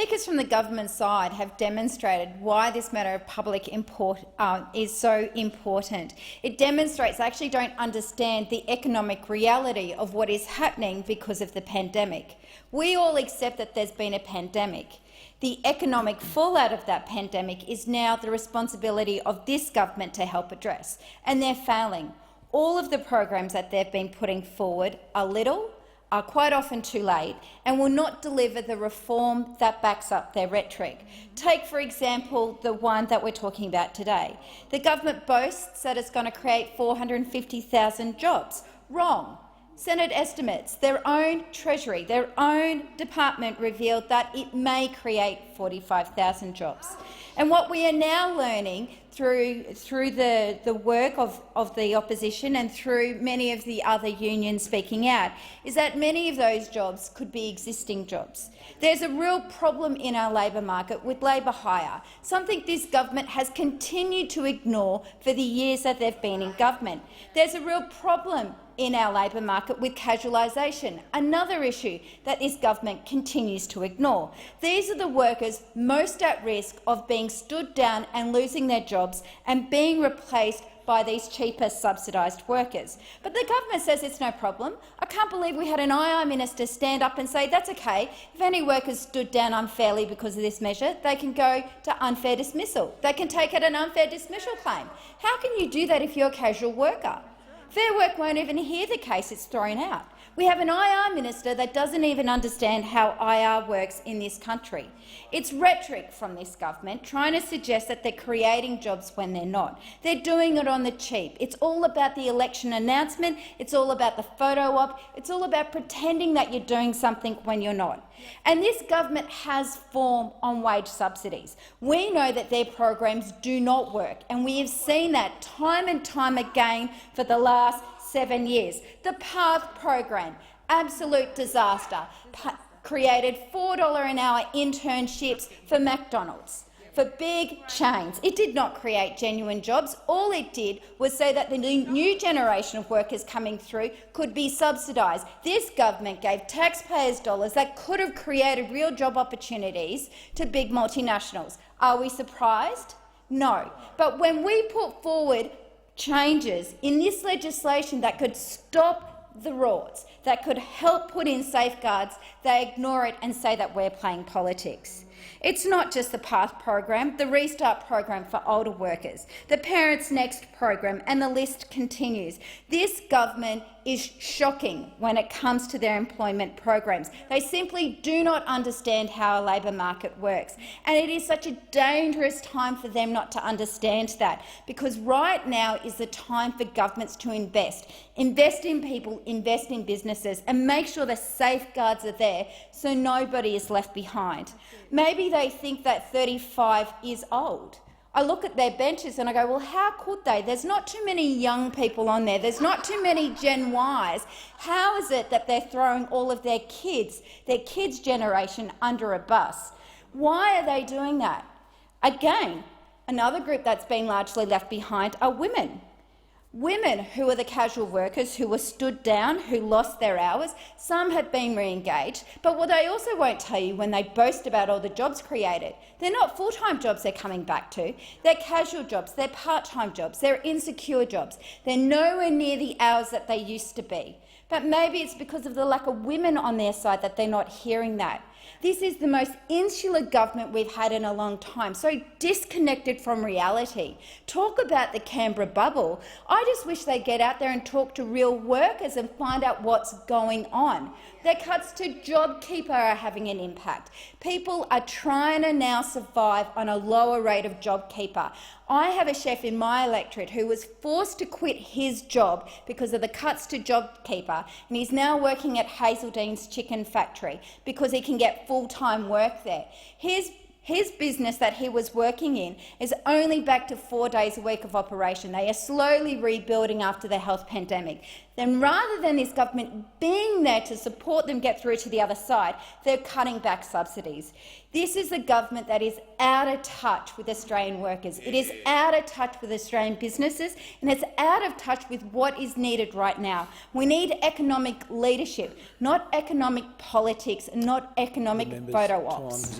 Speakers from the government side have demonstrated why this matter of public import is so important. It demonstrates they actually don't understand the economic reality of what is happening because of the pandemic. We all accept that there's been a pandemic. The economic fallout of that pandemic is now the responsibility of this government to help address, and they're failing. All of the programs that they've been putting forward are little, are quite often too late, and will not deliver the reform that backs up their rhetoric. Take, for example, the one that we're talking about today. The government boasts that it's going to create 450,000 jobs. Wrong. Senate estimates, their own Treasury, their own department revealed that it may create 45,000 jobs. And what we are now learning through the work of the opposition and through many of the other unions speaking out is that many of those jobs could be existing jobs. There's a real problem in our labour market with labour hire, something this government has continued to ignore for the years that they've been in government. There's a real problem in our labour market with casualisation, another issue that this government continues to ignore. These are the workers most at risk of being stood down and losing their jobs and being replaced by these cheaper subsidised workers. But the government says it's no problem. I can't believe we had an II minister stand up and say that's okay. If any workers stood down unfairly because of this measure, they can go to unfair dismissal. They can take out an unfair dismissal claim. How can you do that if you're a casual worker? Fair Work won't even hear the case, it's thrown out. We have an IR minister that doesn't even understand how IR works in this country. It's rhetoric from this government trying to suggest that they're creating jobs when they're not. They're doing it on the cheap. It's all about the election announcement, it's all about the photo op, it's all about pretending that you're doing something when you're not. And this government has form on wage subsidies. We know that their programs do not work, and we have seen that time and time again for the last 7 years. The PATH program, absolute disaster, created $4 an hour internships for McDonald's, for big chains. It did not create genuine jobs. All it did was say that the new generation of workers coming through could be subsidised. This government gave taxpayers dollars that could have created real job opportunities to big multinationals. Are we surprised? No. But when we put forward changes in this legislation that could stop the rorts, that could help put in safeguards, they ignore it and say that we're playing politics. It's not just the PATH program, the Restart program for older workers, the Parents Next program, and the list continues. This government is shocking when it comes to their employment programs. They simply do not understand how a labour market works, and it is such a dangerous time for them not to understand that, because right now is the time for governments to invest in people, invest in businesses, and make sure the safeguards are there so nobody is left behind. Maybe they think that 35 is old. I look at their benches and I go, well, how could they? There's not too many young people on there. There's not too many Gen Ys. How is it that they're throwing all of their kids' generation under a bus? Why are they doing that? Again, another group that's been largely left behind are women. Women who are the casual workers who were stood down, who lost their hours. Some have been re-engaged, but what they also won't tell you when they boast about all the jobs created, they're not full-time jobs they're coming back to. They're casual jobs, they're part-time jobs, they're insecure jobs. They're nowhere near the hours that they used to be. But maybe it's because of the lack of women on their side that they're not hearing that. This is the most insular government we've had in a long time, so disconnected from reality. Talk about the Canberra bubble. I just wish they'd get out there and talk to real workers and find out what's going on. Their cuts to JobKeeper are having an impact. People are trying to now survive on a lower rate of JobKeeper. I have a chef in my electorate who was forced to quit his job because of the cuts to JobKeeper, and he's now working at Hazeldene's chicken factory because he can get full-time work there. His His business that he was working in is only back to 4 days a week of operation. They are slowly rebuilding after the health pandemic. Then rather than this government being there to support them get through to the other side, they're cutting back subsidies. This is a government that is out of touch with Australian workers. It is out of touch with Australian businesses, and it's out of touch with what is needed right now. We need economic leadership, not economic politics and not economic photo ops.